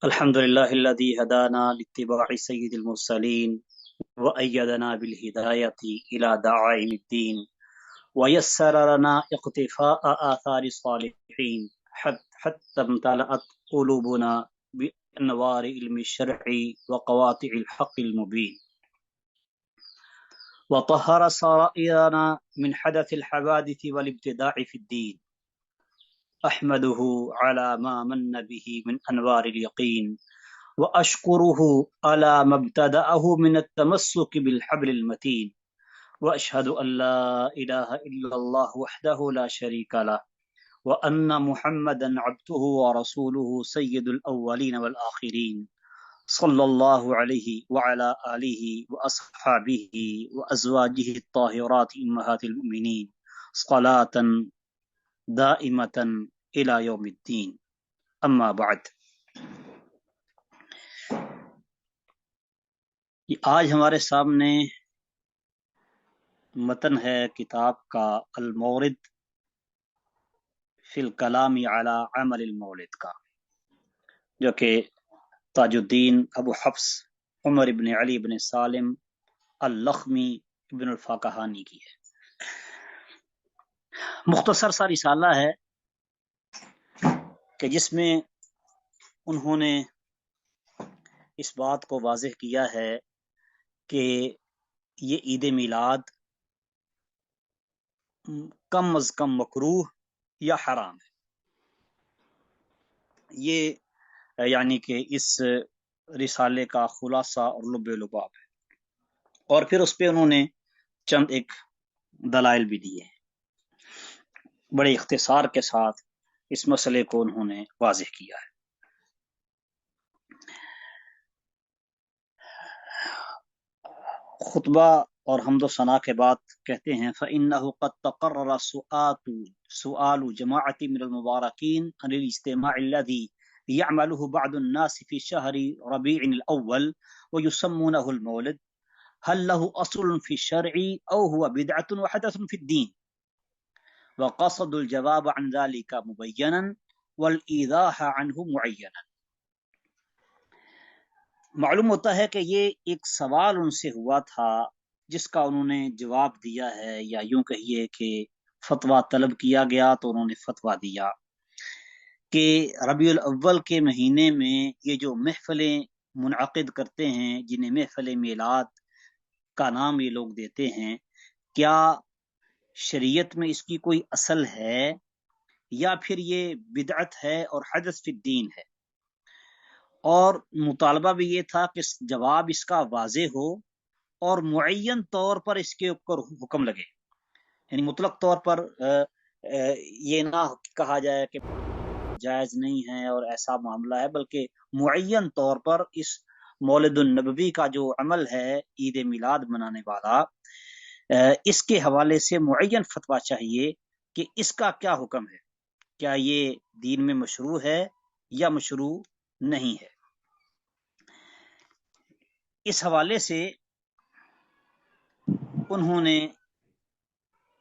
الحمد لله الذي هدانا لاتباع سيد المرسلين وأيدنا بالهداية إلى دعائم الدين ويسر لنا اقتفاء آثار الصالحين حتى امتلأت قلوبنا بأنوار علم الشرع وقواطع الحق المبين وطهر سرائرنا من حدث الحوادث والابتداع في الدين. أحمده على ما من به من أنوار اليقين وأشكره على ما ابتدأه من التمسك بالحبل المتين، وأشهد أن لا إله إلا الله وحده لا شريك له، وأن محمدا عبده ورسوله سيد الأولين والآخرين، صلى الله عليه وعلى آله وأصحابه وأزواجه الطاهرات أمهات المؤمنين صلاة دائمة إلى يوم الدين. أما بعد، آج ہمارے سامنے متن ہے کتاب کا المورد فی الکلام علی عمل المولد کا، جو کہ تاج الدین ابو حفص عمر ابن علی ابن سالم اللخمی ابن الفاقہانی کی ہے۔ مختصر سا رسالہ ہے کہ جس میں انہوں نے اس بات کو واضح کیا ہے کہ یہ عید میلاد کم از کم مکروہ یا حرام ہے۔ یہ یعنی کہ اس رسالے کا خلاصہ اور لب لباب ہے، اور پھر اس پہ انہوں نے چند ایک دلائل بھی دیے ہیں۔ بڑے اختصار کے ساتھ اس مسئلے کو انہوں نے واضح کیا ہے۔ خطبہ اور حمد و ثنا کے بعد کہتے ہیں فَإِنَّهُ قَدْ تَقَرَّرَ سؤال جماعة من المباركين عن الاجتماع الذي يعمله بعض الناس في شهر ربيع الأول ويسمونه المولد، هل له أصل في الشرع أو هو بدعة وحدث في الدين؟ وقصد الجواب عن ذلك مبينا والإيضاح عنه معينا۔ معلوم ہوتا ہے کہ یہ ایک سوال ان سے ہوا تھا جس کا انہوں نے جواب دیا ہے، یا یوں کہیے کہ فتویٰ طلب کیا گیا تو انہوں نے فتویٰ دیا کہ ربیع الاول کے مہینے میں یہ جو محفلیں منعقد کرتے ہیں، جنہیں محفل میلاد کا نام یہ لوگ دیتے ہیں، کیا شریعت میں اس کی کوئی اصل ہے یا پھر یہ بدعت ہے اور حدث فی الدین ہے؟ اور مطالبہ بھی یہ تھا کہ جواب اس کا واضح ہو اور معین طور پر اس کے اوپر حکم لگے، یعنی مطلق طور پر یہ نہ کہا جائے کہ جائز نہیں ہے اور ایسا معاملہ ہے، بلکہ معین طور پر اس مولد النبوی کا جو عمل ہے عید میلاد منانے والا، اس کے حوالے سے معین فتویٰ چاہیے کہ اس کا کیا حکم ہے، کیا یہ دین میں مشروع ہے یا مشروع نہیں ہے۔ اس حوالے سے انہوں نے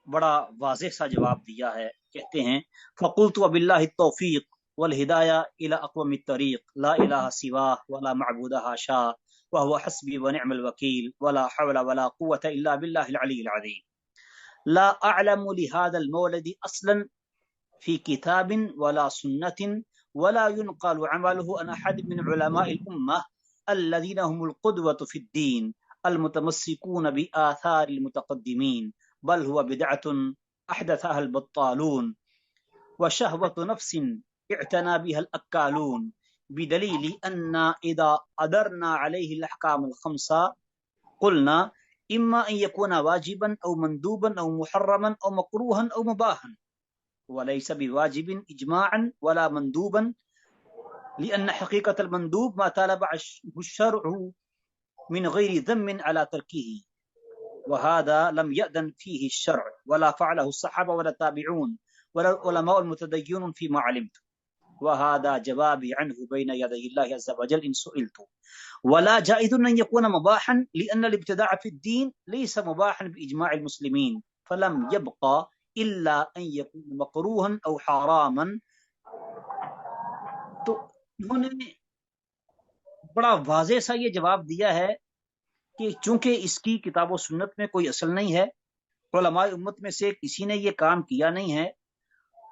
بڑا واضح سا جواب دیا ہے۔ کہتے ہیں فَقُلْتُ وَبِاللَّهِ التَّوْفِيقُ وَالْهِدَایَةُ إِلَىٰ أَقْوَمِ الطَّرِیقِ لَا إِلَٰهَ سِوَاهُ وَلَا مَعْبُودَ حَاشَاهُ وَهُوَ حَسْبِي وَنِعْمَ الْوَکِیلُ وَلَا حَوْلَ وَلَا قُوَّةَ إِلَّا بِاللَّهِ الْعَلِيِّ الْعَظِیمِ لَا أَعْلَمُ لِهَذَا الْمَوْلِدِ أَصْلًا فِي كِتَابٍ وَلَا سُنَّةٍ وَلَا يُنْقَلُ عَمَلُهُ عَنْ أَحَدٍ مِنْ عُلَمَاءِ الْأُمَّةِ الَّذِينَ هُمُ الْقُدْوَةُ فِي الدِّينِ المتمسكون بآثار المتقدمين، بل هو بدعة أحدثها البطالون وشهوة نفس اعتنى بها الأكالون، بدليل أن إذا أدرنا عليه الأحكام الخمسة قلنا إما أن يكون واجبا أو مندوبا أو محرما أو مكروها أو مباحا، وليس بواجب إجماعا ولا مندوبا، لأن حقيقة المندوب ما طالب الشرع من غير ذم على تركه، وهذا لم يأذن فيه الشرع ولا فعله الصحابة ولا التابعون ولا العلماء المتدينون فيما علمت، وهذا جوابي عنه بين يدي الله عز وجل إن سئلت، ولا جائز أن يكون مباحا لأن الابتداع في الدين ليس مباحا بإجماع المسلمين، فلم يبقى إلا أن يكون مكروها أو حراما۔ تو انہوں نے بڑا واضح سا یہ جواب دیا ہے کہ چونکہ اس کی کتاب و سنت میں کوئی اصل نہیں ہے، علماء امت میں سے کسی نے یہ کام کیا نہیں ہے،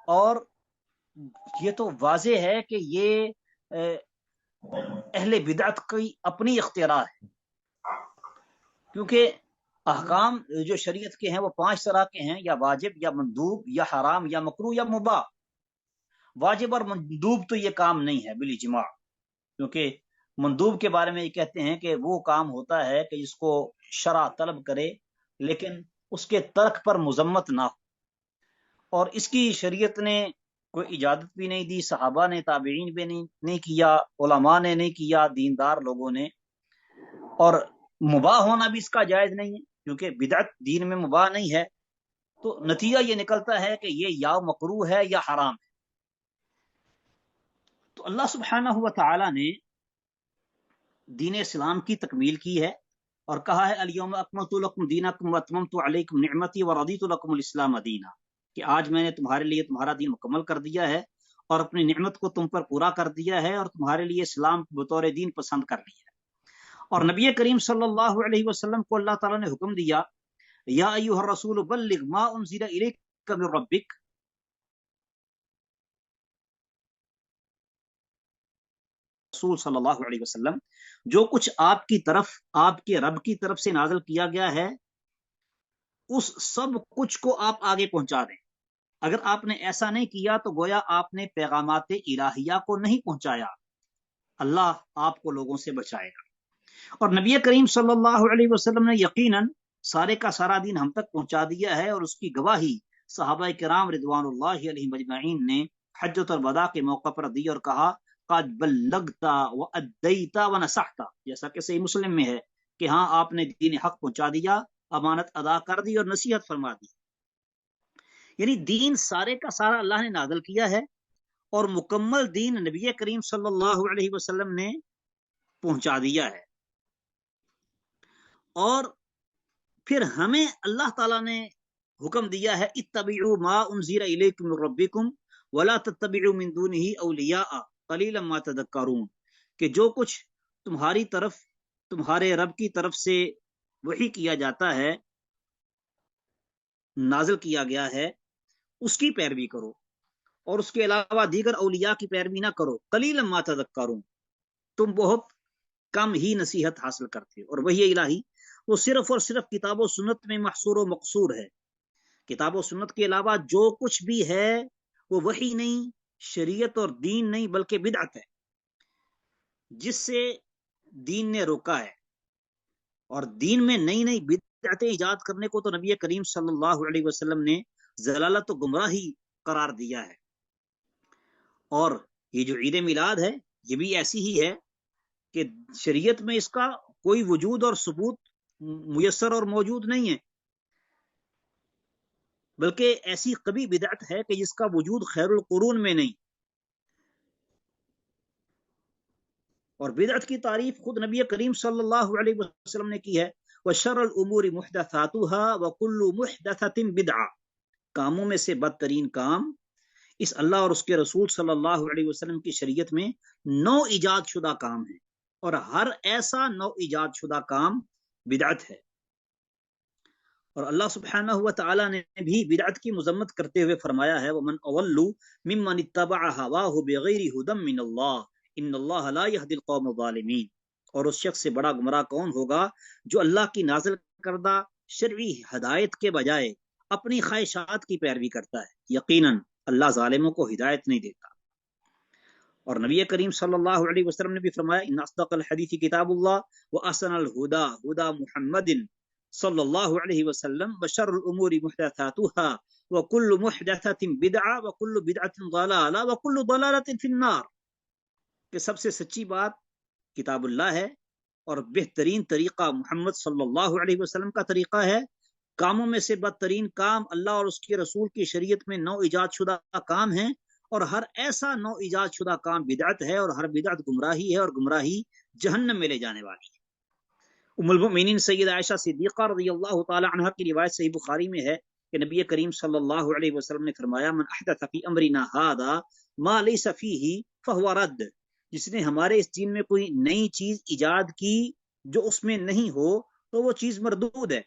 اور یہ تو واضح ہے کہ یہ اہل بدعت کی اپنی اختراع ہے، کیونکہ احکام جو شریعت کے ہیں وہ 5 طرح کے ہیں، یا واجب یا مندوب یا حرام یا مکروہ یا مباح۔ واجب اور مندوب تو یہ کام نہیں ہے بالاجماع، کیونکہ مندوب کے بارے میں یہ کہتے ہیں کہ وہ کام ہوتا ہے کہ جس کو شرع طلب کرے لیکن اس کے ترک پر مذمت نہ ہو، اور اس کی شریعت نے کوئی اجازت بھی نہیں دی، صحابہ نے، تابعین بھی نہیں کیا، علماء نے نہیں کیا، دیندار لوگوں نے، اور مباح ہونا بھی اس کا جائز نہیں ہے، کیونکہ بدعت دین میں مباح نہیں ہے۔ تو نتیجہ یہ نکلتا ہے کہ یہ یا مکروہ ہے یا حرام ہے۔ تو اللہ سبحانہ و تعالی نے دین اسلام کی تکمیل کی ہے اور کہا ہے الیوم اکملت لکم دینکم واتممت علیکم نعمتی ورضیت لکم الاسلام دینا، کہ آج میں نے تمہارے لیے تمہارا دین مکمل کر دیا ہے اور اپنی نعمت کو تم پر پورا کر دیا ہے اور تمہارے لیے اسلام بطور دین پسند کر لیا ہے۔ اور نبی کریم صلی اللہ علیہ وسلم کو اللہ تعالیٰ نے حکم دیا، یا ایھا الرسول بلغ ما انزل الیک من ربک، رسول صلی اللہ علیہ وسلم جو کچھ آپ کی طرف، آپ کے رب کی طرف سے نازل کیا گیا ہے اس سب کچھ کو آپ آگے پہنچا دیں۔ اگر آپ نے ایسا نہیں کیا تو گویا آپ نے پیغامات الہیہ کو نہیں پہنچایا، اللہ آپ کو لوگوں سے بچائے گا۔ اور نبی کریم صلی اللہ علیہ وسلم نے یقیناً سارے کا سارا دین ہم تک پہنچا دیا ہے، اور اس کی گواہی صحابہ کرام رضوان اللہ علیہم اجمعین نے حجۃ الوداع کے موقع پر دی اور کہا قد بلغت وادیت ونصحت، جیسا کہ صحیح مسلم میں ہے کہ ہاں آپ نے دین حق پہنچا دیا، امانت ادا کر دی اور نصیحت فرما دی۔ یعنی دین سارے کا سارا اللہ نے نازل کیا ہے اور مکمل دین نبی کریم صلی اللہ علیہ وسلم نے پہنچا دیا ہے، اور پھر ہمیں اللہ تعالیٰ نے حکم دیا ہے اتبعوا ما انزل الیکم من ربکم ولا تتبعوا من دونہ اولیاء قلیلا ما تذکرون، کہ جو کچھ تمہاری طرف، تمہارے رب کی طرف سے وحی کیا جاتا ہے، نازل کیا گیا ہے، اس کی پیروی کرو اور اس کے علاوہ دیگر اولیاء کی پیروی نہ کرو، قلیلا ما تذکرون، تم بہت کم ہی نصیحت حاصل کرتے ہو۔ اور وحی الہی وہ صرف اور صرف کتاب و سنت میں محصور و مقصور ہے، کتاب و سنت کے علاوہ جو کچھ بھی ہے وہ وحی نہیں، شریعت اور دین نہیں، بلکہ بدعت ہے جس سے دین نے روکا ہے۔ اور دین میں نئی نئی بدعتیں ایجاد کرنے کو تو نبی کریم صلی اللہ علیہ وسلم نے ضلالت و گمراہی قرار دیا ہے۔ اور یہ جو عید میلاد ہے یہ بھی ایسی ہی ہے کہ شریعت میں اس کا کوئی وجود اور ثبوت میسر اور موجود نہیں ہے، بلکہ ایسی قبیح بدعت ہے کہ جس کا وجود خیر القرون میں نہیں۔ اور بدعت کی تعریف خود نبی کریم صلی اللہ علیہ وسلم نے کی ہے، وَشَرَّ الْأُمُورِ مُحْدَثَاتُهَا وَكُلُّ مُحْدَثَةٍ بِدْعَةٍ، کاموں میں سے بدترین کام اس اللہ اور اس کے رسول صلی اللہ علیہ وسلم کی شریعت میں نو ایجاد شدہ کام ہے، اور ہر ایسا نو ایجاد شدہ کام بدعت ہے۔ اور اللہ سبحانہ و تعالی نے بھی بدعت کی مذمت کرتے ہوئے فرمایا ہے وَمَنْ أَضَلُّ مِمَّنِ اتَّبَعَ هَوَاهُ بِغَيْرِ هُدًى مِّنَ اللَّهِ إِنَّ اللَّهَ لَا يَهْدِي الْقَوْمَ الظَّالِمِينَ، اور اس شخص سے بڑا گمراہ کون ہوگا جو اللہ کی نازل کردہ شرعی ہدایت کے بجائے اپنی خواہشات کی پیروی کرتا ہے، یقیناً اللہ ظالموں کو ہدایت نہیں دیتا۔ اور نبی کریم صلی اللہ علیہ وسلم نے بھی فرمایا ان اصدق الحدیث کتاب اللہ واحسن الہدی ہدی محمد صلی اللہ علیہ وسلم وشر الامور محدثاتها وكل محدثة بدعة وكل بدعة ضلالة وكل ضلالة في النار، کہ سب سے سچی بات کتاب اللہ ہے اور بہترین طریقہ محمد صلی اللہ علیہ وسلم کا طریقہ ہے، کاموں میں سے بدترین کام اللہ اور اس کے رسول کی شریعت میں نو ایجاد شدہ کام ہیں، اور ہر ایسا نو ایجاد شدہ کام بدعت ہے، اور ہر بدعت گمراہی ہے، اور گمراہی جہنم میں لے جانے والی ہے۔ ام المؤمنین سیدہ عائشہ صدیقہ رضی اللہ تعالی عنہا کی روایت صحیح بخاری میں ہے کہ نبی کریم صلی اللہ علیہ وسلم نے فرمایا من احدث فی امرنا ھذا ما لیس فیہ فہو رد، جس نے ہمارے اس دین میں کوئی نئی چیز ایجاد کی جو اس میں نہیں ہو تو وہ چیز مردود ہے۔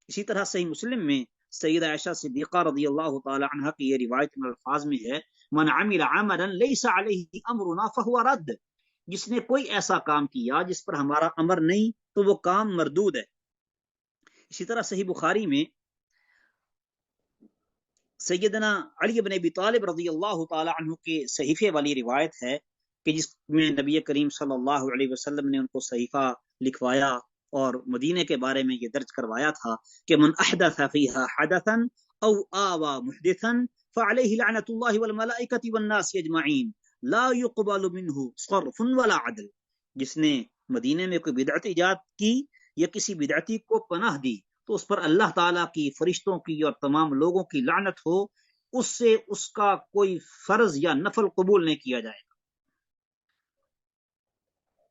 اسی طرح صحیح مسلم میں سیدہ عائشہ صدیقہ رضی اللہ تعالی عنہ کی یہ روایت میں الفاظ میں ہے، من عمل عملا لیس علیہ امرنا فہو رد، جس نے کوئی ایسا کام کیا جس پر ہمارا امر نہیں تو وہ کام مردود ہے۔ اسی طرح صحیح بخاری میں سیدنا علی بن ابی طالب رضی اللہ تعالی عنہ کے صحیفے والی روایت ہے کہ جس میں نبی کریم صلی اللہ علیہ وسلم نے ان کو صحیفہ لکھوایا اور مدینے کے بارے میں یہ درج کروایا تھا کہ من احدث فیہا حدثا او آوى محدثا فعلیہ لعنت اللہ والملائکۃ والناس اجمعین لا يقبل منہ صرف ولا عدل، جس نے مدینے میں کوئی بدعت ایجاد کی یا کسی بدعتی کو پناہ دی تو اس پر اللہ تعالیٰ کی، فرشتوں کی اور تمام لوگوں کی لعنت ہو، اس سے اس کا کوئی فرض یا نفل قبول نہیں کیا جائے گا۔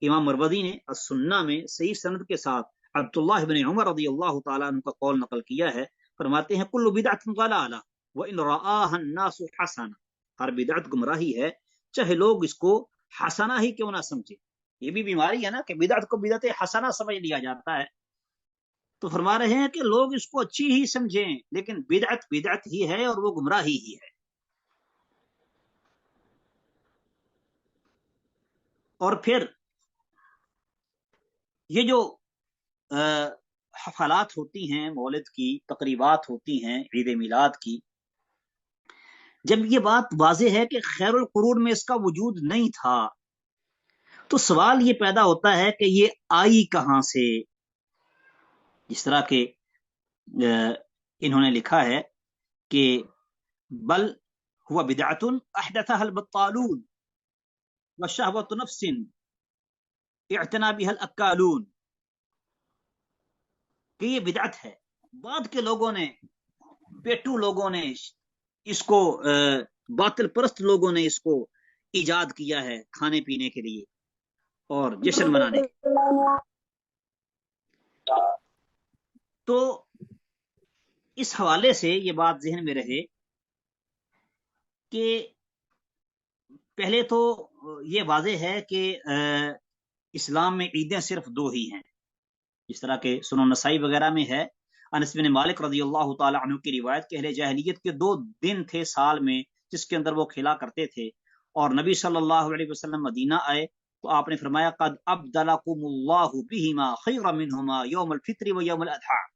امام مروزی نے السنہ میں صحیح سند کے ساتھ عبداللہ بن عمر رضی اللہ تعالیٰ عنہ کا قول نقل کیا ہے، فرماتے ہیں کل بدعت ضلالہ وان رآها الناس حسنہ، ہر بدعت گمراہی ہے چاہے لوگ اس کو حسنہ ہی کیوں نہ سمجھے۔ یہ بھی بیماری ہے نا کہ بدعت کو بدعت حسنہ سمجھ لیا جاتا ہے، تو فرما رہے ہیں کہ لوگ اس کو اچھی ہی سمجھیں لیکن بدعت بدعت ہی ہے اور وہ گمراہی ہی ہے۔ اور پھر یہ جو حفلات ہوتی ہیں، مولد کی تقریبات ہوتی ہیں، عید میلاد کی، جب یہ بات واضح ہے کہ خیر القرون میں اس کا وجود نہیں تھا تو سوال یہ پیدا ہوتا ہے کہ یہ آئی کہاں سے؟ جس طرح کہ انہوں نے لکھا ہے کہ بل هو بدعت احدثها البطالون وشهوة نفس اعتنا بها الاکالون، کہ یہ بدعت ہے، بعد کے لوگوں نے، پیٹو لوگوں نے اس کو، باطل پرست لوگوں نے اس کو ایجاد کیا ہے کھانے پینے کے لیے اور جشن منانے کے۔ تو اس حوالے سے یہ بات ذہن میں رہے کہ پہلے تو یہ واضح ہے کہ اسلام میں عیدیں صرف دو ہی ہیں، جس طرح کہ سنن نسائی وغیرہ میں ہے، انس بن مالک رضی اللہ تعالی عنہ کی روایت کہ اہل جاہلیت کے دو دن تھے سال میں جس کے اندر وہ کھیلا کرتے تھے، اور نبی صلی اللہ علیہ وسلم مدینہ آئے تو آپ نے فرمایا قد ابدلکم اللہ بہما خیرا منہما یوم الفطر و یوم الاضحی،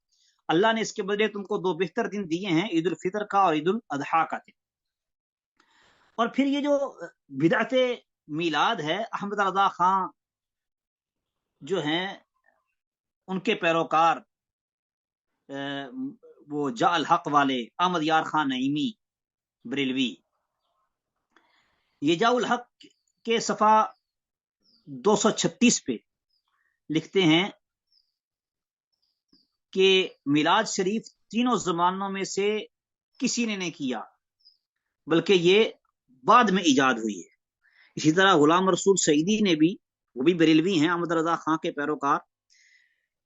اللہ نے اس کے بدلے تم کو دو بہتر دن دیے ہیں، عید الفطر کا اور عید الاضحیٰ کا دن۔ اور پھر یہ جو بدعت میلاد ہے، احمد رضا خان جو ہیں ان کے پیروکار، وہ جا الحق والے احمد یار خان نعیمی بریلوی، یہ جا الحق کے صفحہ 236 پہ لکھتے ہیں کہ میلاد شریف تینوں زمانوں میں سے کسی نے نہیں کیا بلکہ یہ بعد میں ایجاد ہوئی ہے۔ اسی طرح غلام رسول سعیدی نے بھی، وہ بھی بریلوی ہیں، احمد رضا خان کے پیروکار،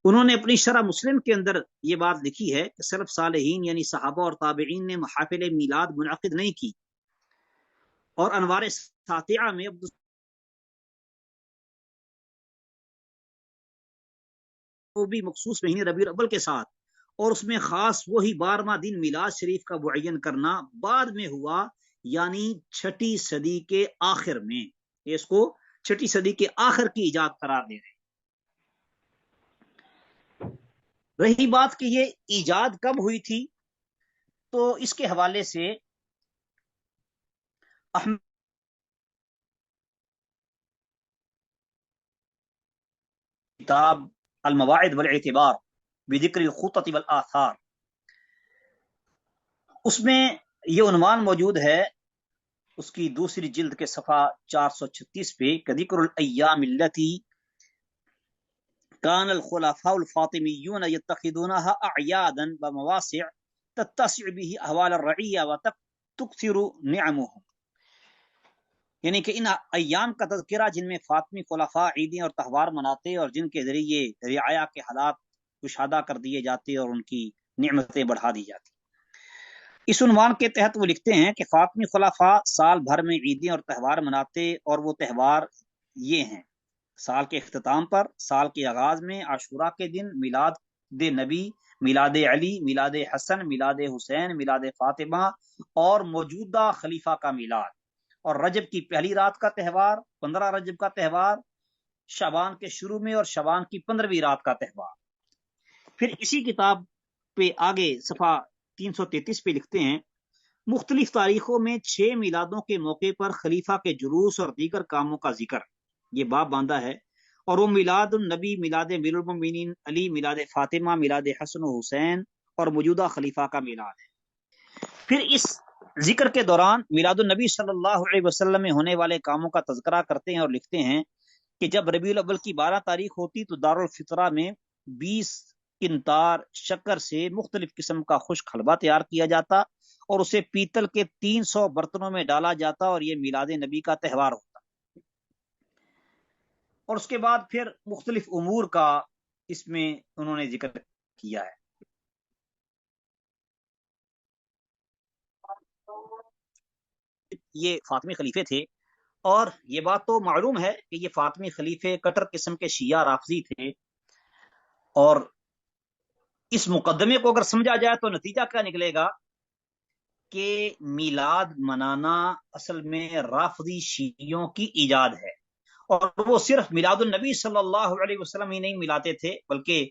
انہوں نے اپنی شرح مسلم کے اندر یہ بات لکھی ہے کہ سلف صالحین یعنی صحابہ اور تابعین نے محافل میلاد منعقد نہیں کی، اور انوار ساطعہ میں وہ بھی مخصوص مہینے ربیع الاول کے ساتھ، اور اس میں خاص وہی 12واں دن میلاد شریف کا معین کرنا بعد میں ہوا، یعنی 6 صدی کے آخر میں، اس کو 6 صدی کے آخر کی ایجاد قرار دے رہے۔ رہی بات کہ یہ ایجاد کب ہوئی تھی، تو اس کے حوالے سے کتاب المواعظ والاعتبار بذکر الخطط والآثار، اس میں یہ عنوان موجود ہے، اس کی دوسری جلد کے صفحہ 436 پہ کہ ذکر الایام التي كان الخلفاء الفاطميون يتخذونها اعيادا ومواسع تتسع به احوال الرعيه وتكثر نعمهم، یعنی کہ ان ایام کا تذکرہ جن میں فاطمی خلفاء عیدیں اور تہوار مناتے اور جن کے ذریعے رعایا کے حالات کشادہ کر دیے جاتے اور ان کی نعمتیں بڑھا دی جاتی۔ اس عنوان کے تحت وہ لکھتے ہیں کہ فاطمی خلفاء سال بھر میں عیدیں اور تہوار مناتے، اور وہ تہوار یہ ہیں: سال کے اختتام پر، سال کے آغاز میں، عاشورہ کے دن، میلاد نبی، میلاد علی، میلاد حسن، میلاد حسین، میلاد فاطمہ، اور موجودہ خلیفہ کا میلاد، اور رجب کی پہلی رات کا تہوار، 15 رجب کا تہوار، شعبان کے شروع میں اور شعبان کی 15ویں رات کا تہوار۔ پھر اسی کتاب پہ آگے صفحہ 333 پہ لکھتے ہیں: مختلف تاریخوں میں 6 میلادوں کے موقع پر خلیفہ کے جلوس اور دیگر کاموں کا ذکر، یہ باب باندھا ہے، اور وہ میلاد النبی، میلاد امیر المومنین علی، میلاد فاطمہ، میلاد حسن و حسین، اور موجودہ خلیفہ کا میلاد ہے۔ پھر اس ذکر کے دوران میلاد النبی صلی اللہ علیہ وسلم میں ہونے والے کاموں کا تذکرہ کرتے ہیں اور لکھتے ہیں کہ جب ربیع الاول کی 12 تاریخ ہوتی تو دارالفطرہ میں 20 کنتار شکر سے مختلف قسم کا خشک حلوہ تیار کیا جاتا اور اسے پیتل کے 300 برتنوں میں ڈالا جاتا، اور یہ میلاد نبی کا تہوار ہوتا۔ اور اس کے بعد پھر مختلف امور کا اس میں انہوں نے ذکر کیا ہے۔ یہ فاطمی خلیفے تھے، اور یہ بات تو معلوم ہے کہ یہ فاطمی خلیفے کٹر قسم کے شیعہ رافضی تھے، اور اس مقدمے کو اگر سمجھا جائے تو نتیجہ کیا نکلے گا کہ میلاد منانا اصل میں رافضی شیعوں کی ایجاد ہے، اور وہ صرف میلاد النبی صلی اللہ علیہ وسلم ہی نہیں ملاتے تھے، بلکہ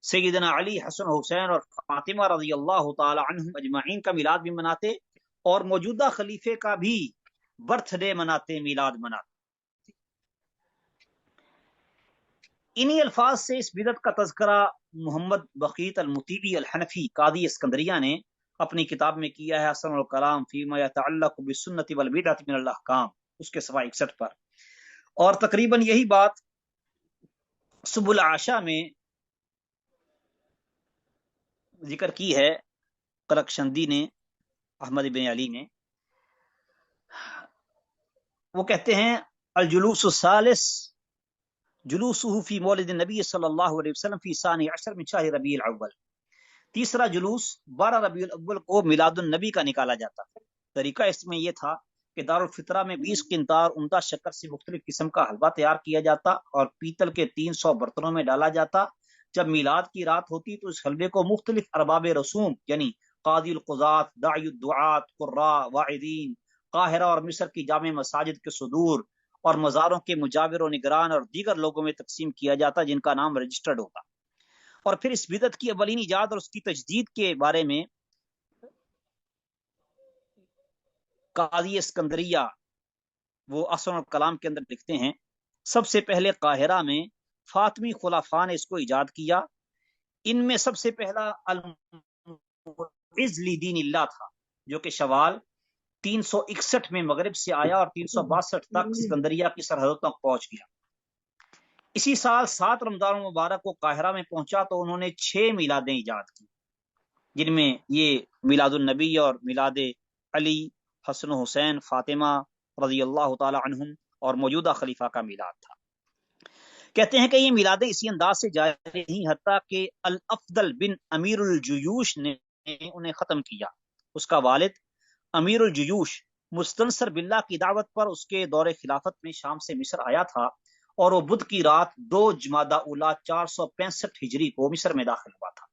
سیدنا علی، حسن حسین اور فاطمہ رضی اللہ تعالی عنہم اجمعین کا میلاد بھی مناتے، اور موجودہ خلیفے کا بھی برتھ ڈے مناتے، میلاد مناتے۔ انہی الفاظ سے اس بدعت کا تذکرہ محمد بقیت المطیبی الحنفی قاضی اسکندریہ نے اپنی کتاب میں کیا ہے، حسن الکلام فیما یتعلق بالسنت والبدعۃ من الاحکام، اس کے صفحہ 61 پر، اور تقریباً یہی بات سبل العاشا میں ذکر کی ہے قلقشندی نے، احمد بن علی نے۔ وہ کہتے ہیں: الجلوس الثالث جلوسه فی مولد النبی صلی اللہ علیہ وسلم فی ثانی عشر من شہر ربیع الاول۔ تیسرا جلوس 12 ربیع الاول کو میلاد النبی کا نکالا جاتا ہے۔ طریقہ اس میں یہ تھا کہ دارالفطرہ میں 20 قنطار عمدہ شکر سے مختلف قسم کا حلوہ تیار کیا جاتا اور پیتل کے 300 برتنوں میں ڈالا جاتا۔ جب میلاد کی رات ہوتی تو اس حلوے کو مختلف ارباب رسوم، یعنی قاضی القضات، داعی الدعات، قراء، واعظین، قاہرہ اور مصر کی جامع مساجد کے صدور اور مزاروں کے مجاور و نگران اور دیگر لوگوں میں تقسیم کیا جاتا جن کا نام رجسٹرڈ ہوتا۔ اور پھر اس بدعت کی اولین ایجاد اور اس کی تجدید کے بارے میں قاضی اسکندریہ وہ احسن الکلام کے اندر لکھتے ہیں: سب سے پہلے قاہرہ میں فاطمی خلفاء نے اس کو ایجاد کیا۔ ان میں سب سے پہلا المعز لدین اللہ تھا، جو کہ شوال 361 میں مغرب سے آیا اور 362 تک اسکندریہ کی سرحدوں تک پہنچ گیا۔ اسی سال 7 رمضان المبارک کو قاہرہ میں پہنچا تو انہوں نے 6 میلادیں ایجاد کی، جن میں یہ میلاد النبی اور میلاد علی، حسن و حسین، فاطمہ رضی اللہ تعالی عنہم اور موجودہ خلیفہ کا میلاد تھا۔ کہتے ہیں کہ یہ میلادیں اسی انداز سے جاری رہیں حتیٰ کہ الافضل بن امیر الجیوش نے انہیں ختم کیا۔ اس کا والد امیر الجیوش مستنصر باللہ کی دعوت پر اس کے دور خلافت میں شام سے مصر آیا تھا، اور وہ بدھ کی رات 2 جمادی اولی 465 ہجری کو مصر میں داخل ہوا تھا۔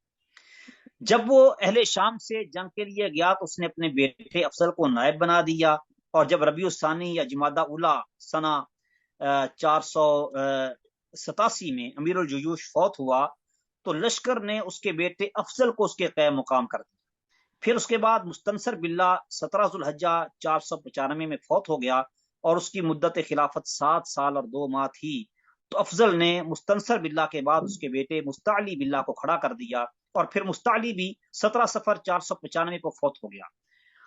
جب وہ اہل شام سے جنگ کے لیے گیا تو اس نے اپنے بیٹے افضل کو نائب بنا دیا، اور جب ربیع الثانی یا جمادی اولی سنہ 487 میں امیر الجیوش فوت ہوا تو لشکر نے اس کے بیٹے افضل کو اس کے قائم مقام کر دیا۔ پھر اس کے بعد مستنصر باللہ 17 ذوالحجہ 495 میں فوت ہو گیا، اور اس کی مدت خلافت 7 سال اور 2 ماہ تھی۔ تو افضل نے مستنصر باللہ کے بعد اس کے بیٹے مستعلی باللہ کو کھڑا کر دیا، اور پھر مستعلی بھی 17 صفر 495 کو فوت ہو گیا،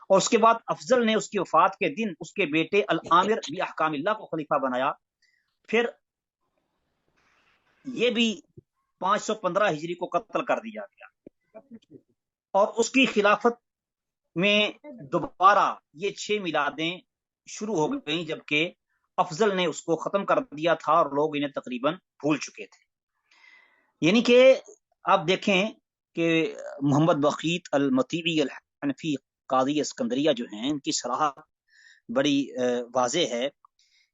اور اس کے بعد افضل نے اس کی وفات کے دن اس کے بیٹے العامر بھی احکام اللہ کو خلیفہ بنایا۔ پھر یہ بھی 515 ہجری کو قتل کر دیا گیا، اور اس کی خلافت میں دوبارہ یہ 6 میلادیں شروع ہو گئیں، جبکہ افضل نے اس کو ختم کر دیا تھا اور لوگ انہیں تقریباً بھول چکے تھے۔ یعنی کہ آپ دیکھیں کہ محمد بقیت المطیبی الحنفی قاضی اسکندریہ جو ہیں، ان کی صراحت بڑی واضح ہے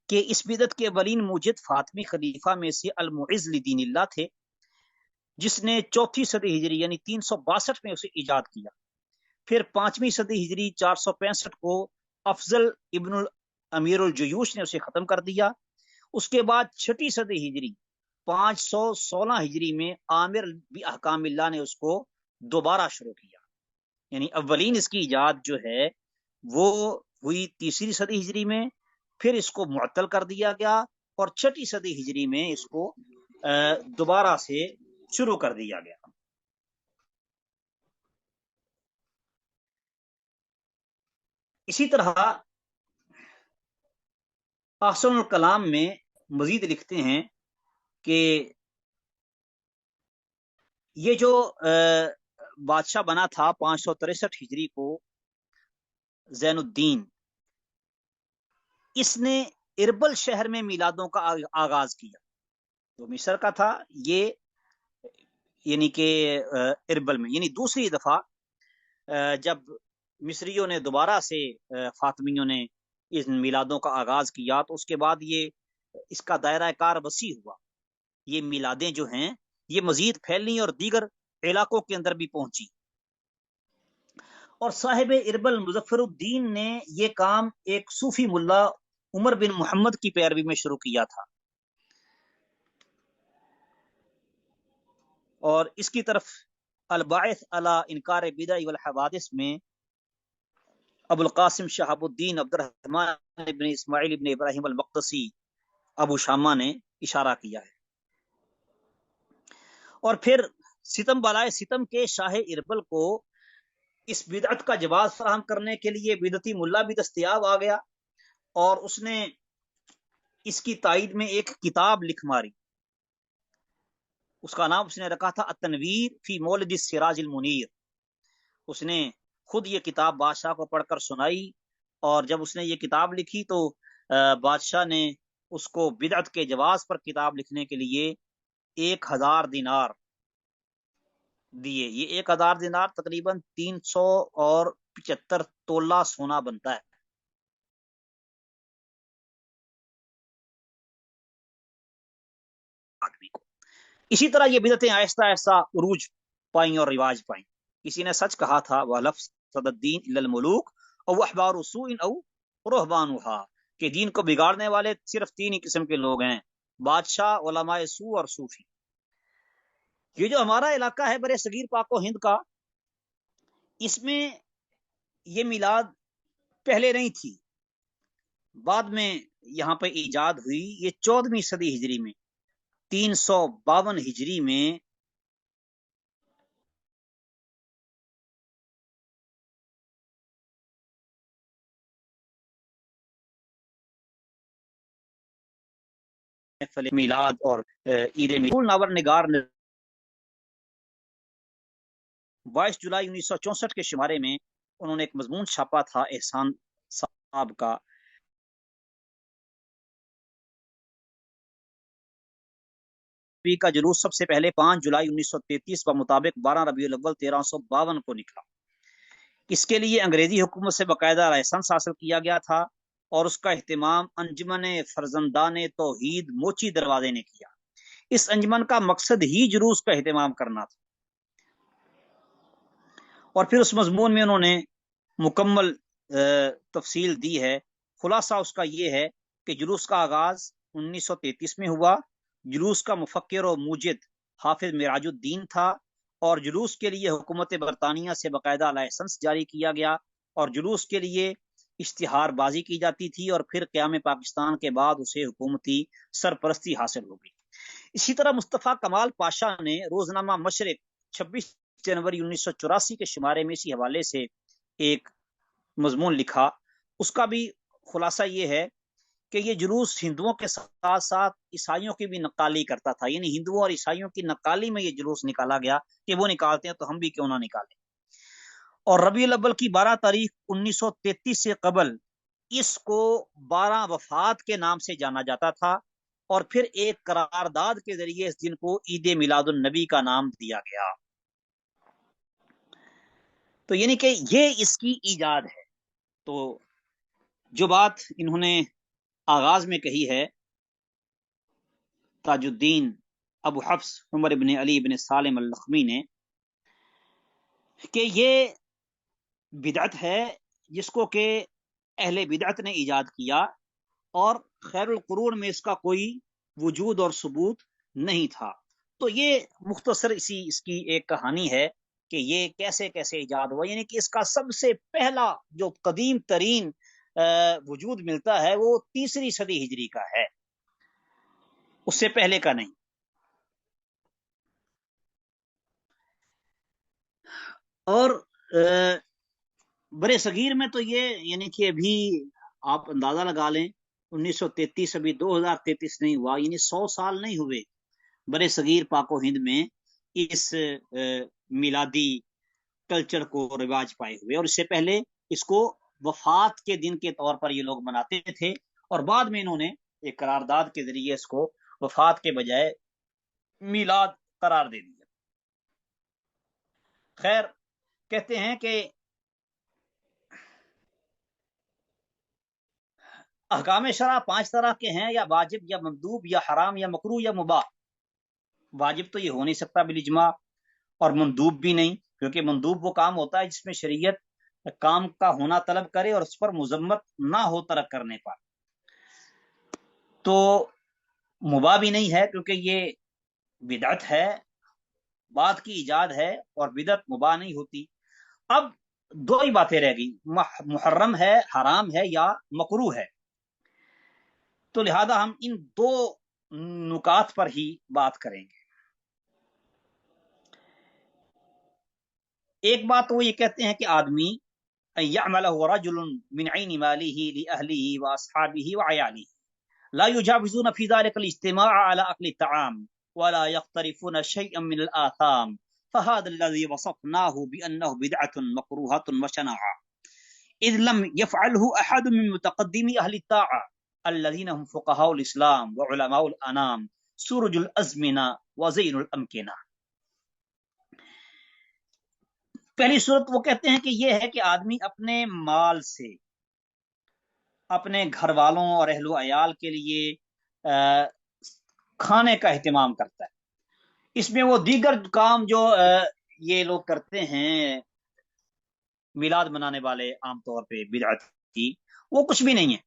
کہ اس بدعت کے اولین موجد فاطمی خلیفہ میں سے المعز لدین اللہ تھے، جس نے چوتھی صدی ہجری یعنی 362 میں اسے ایجاد کیا۔ پھر 5ویں صدی ہجری 465 کو افضل ابن امیر الجیوش نے اسے ختم کر دیا۔ اس کے بعد 6 صدی ہجری 516 ہجری میں عامر باحکام اللہ نے اس کو دوبارہ شروع کیا، یعنی اولین اس کی ایجاد جو ہے وہ ہوئی 3 صدی ہجری میں، پھر اس کو معطل کر دیا گیا اور 6 صدی ہجری میں اس کو دوبارہ سے شروع کر دیا گیا۔ اسی طرح احسن الکلام میں مزید لکھتے ہیں کہ یہ جو بادشاہ بنا تھا 563 ہجری کو زین الدین، اس نے اربل شہر میں میلادوں کا آغاز کیا، جو مصر کا تھا یہ، یعنی کہ اربل میں، یعنی دوسری دفعہ جب مصریوں نے دوبارہ سے فاطمیوں نے ان میلادوں کا آغاز کیا تو اس کے بعد یہ اس کا دائرہ کار وسیع ہوا، یہ میلادیں جو ہیں یہ مزید پھیلنی اور دیگر علاقوں کے اندر بھی پہنچی، اور صاحب اربل مظفر الدین نے یہ کام ایک صوفی ملا عمر بن محمد کی پیروی میں شروع کیا تھا، اور اس کی طرف الباعث علی انکار بدع والحوادث میں ابو القاسم شہاب الدین عبد الرحمن ابن اسماعیل ابن ابراہیم المقدسی ابو شامہ نے اشارہ کیا ہے۔ اور پھر ستم بالائے ستم کے شاہ اربل کو اس بدعت کا جواز فراہم کرنے کے لیے بدعتی ملا بھی دستیاب آ گیا، اور اس نے اس کی تائید میں ایک کتاب لکھ ماری، اس کا نام اس نے رکھا تھا التنویر فی مولد السراج المنیر۔ اس نے خود یہ کتاب بادشاہ کو پڑھ کر سنائی، اور جب اس نے یہ کتاب لکھی تو بادشاہ نے اس کو بدعت کے جواز پر کتاب لکھنے کے لیے 1000 دینار دیے۔ یہ 1000 دینار تقریباً 375 تولہ سونا بنتا ہے۔ اسی طرح یہ بدعتیں آہستہ آہستہ عروج پائیں اور رواج پائیں۔ کسی نے سچ کہا تھا وَلَفْسَدَ الدِّينُ إِلَّا الْمُلُوكُ أَوْ أَحْبَارُ سُوءٍ أَوْ رُهْبَانُهَا، کہ دین کو بگاڑنے والے صرف 3 ہی قسم کے لوگ ہیں، بادشاہ، علماء سوء اور صوفی۔ یہ جو ہمارا علاقہ ہے برے صغیر پاک و ہند کا، اس میں یہ میلاد پہلے نہیں تھی، بعد میں یہاں پہ ایجاد ہوئی، یہ 14ویں صدی ہجری میں 352 ہجری میں میلاد اور عید میلاد ناور نگار نے 22 جولائی 1964 کے شمارے میں انہوں نے ایک مضمون چھاپا تھا احسان صاحب کا، کا جلوس سب سے پہلے 5 جولائی 1933 بمطابق 12 ربیع الاول 1352 کو نکلا۔ اس کے لیے انگریزی حکومت سے باقاعدہ لائسنس حاصل کیا گیا تھا، اور اس کا اہتمام انجمن فرزندان توحید موچی دروازے نے کیا۔ اس انجمن کا مقصد ہی جلوس کا اہتمام کرنا تھا، اور پھر اس مضمون میں انہوں نے مکمل تفصیل دی ہے۔ خلاصہ اس کا یہ ہے کہ جلوس کا آغاز 1933 میں ہوا، جلوس کا مفکر و موجد حافظ معراج الدین تھا، اور جلوس کے لیے حکومت برطانیہ سے باقاعدہ لائسنس جاری کیا گیا، اور جلوس کے لیے اشتہار بازی کی جاتی تھی، اور پھر قیام پاکستان کے بعد اسے حکومتی سرپرستی حاصل ہو گئی۔ اسی طرح مصطفیٰ کمال پاشا نے روزنامہ مشرق 26 جنوری 1984 کے شمارے میں اسی حوالے سے ایک مضمون لکھا۔ اس کا بھی خلاصہ یہ ہے کہ یہ جلوس ہندوؤں کے ساتھ ساتھ عیسائیوں کی بھی نقالی کرتا تھا، یعنی ہندوؤں اور عیسائیوں کی نقالی میں یہ جلوس نکالا گیا کہ وہ نکالتے ہیں تو ہم بھی کیوں نہ نکالیں۔ اور ربیع الاول کی 12 تاریخ 1933 سے قبل اس کو 12 وفات کے نام سے جانا جاتا تھا، اور پھر ایک قرارداد کے ذریعے اس دن کو عید میلاد النبی کا نام دیا گیا۔ تو یعنی کہ یہ اس کی ایجاد ہے۔ تو جو بات انہوں نے آغاز میں کہی ہے تاج الدین ابو حفص عمر ابن علی ابن سالم اللخمی نے کہ یہ بدعت ہے جس کو کہ اہل بدعت نے ایجاد کیا، اور خیر القرون میں اس کا کوئی وجود اور ثبوت نہیں تھا۔ تو یہ مختصر اس کی ایک کہانی ہے کہ یہ کیسے کیسے ایجاد ہوا، یعنی کہ اس کا سب سے پہلا جو قدیم ترین وجود ملتا ہے وہ 3 صدی ہجری کا ہے، اس سے پہلے کا نہیں۔ اور برے صغیر میں تو یہ یعنی کہ ابھی آپ اندازہ لگا لیں 1933 ابھی 2033 نہیں ہوا، یعنی 100 سال نہیں ہوئے برے صغیر پاک و ہند میں اس میلادی کلچر کو رواج پائے ہوئے، اور اس سے پہلے اس کو وفات کے دن کے طور پر یہ لوگ مناتے تھے، اور بعد میں انہوں نے ایک قرارداد کے ذریعے اس کو وفات کے بجائے میلاد قرار دے دیا۔ خیر، کہتے ہیں کہ احکام شرع 5 طرح کے ہیں، یا واجب یا مندوب یا حرام یا مکروہ یا مباح۔ واجب تو یہ ہو نہیں سکتا بالاجماع، اور مندوب بھی نہیں، کیونکہ مندوب وہ کام ہوتا ہے جس میں شریعت کام کا ہونا طلب کرے اور اس پر مذمت نہ ہو ترک کرنے پر۔ تو مباح بھی نہیں ہے کیونکہ یہ بدعت ہے، بات کی ایجاد ہے، اور بدعت مباح نہیں ہوتی۔ اب 2 ہی باتیں رہ گئی، محرم ہے، حرام ہے، یا مکروہ ہے۔ تو لہذا ہم ان 2 نکات پر ہی بات کریں گے۔ ایک بات تو وہ یہ کہتے ہیں کہ آدمی يعمله رجل من عين ماله لأهله وأصحابه وعياله لا يجاوزون في ذلك الاجتماع على أكل الطعام ولا يقترفون شيئا من الآثام فهذا الذي وصفناه بأنه بدعة مكروهة وشناعة إذ لم يفعله أحد من متقدمي أهل الطاعة الذين هم فقهاء الإسلام وعلماء الأنام سرج الأزمنة وزين الأمكنة۔ پہلی صورت وہ کہتے ہیں کہ یہ ہے کہ آدمی اپنے مال سے اپنے گھر والوں اور اہل و عیال کے لیے کھانے کا اہتمام کرتا ہے۔ اس میں وہ دیگر کام جو یہ لوگ کرتے ہیں میلاد منانے والے عام طور پہ بدعت کی، وہ کچھ بھی نہیں ہے۔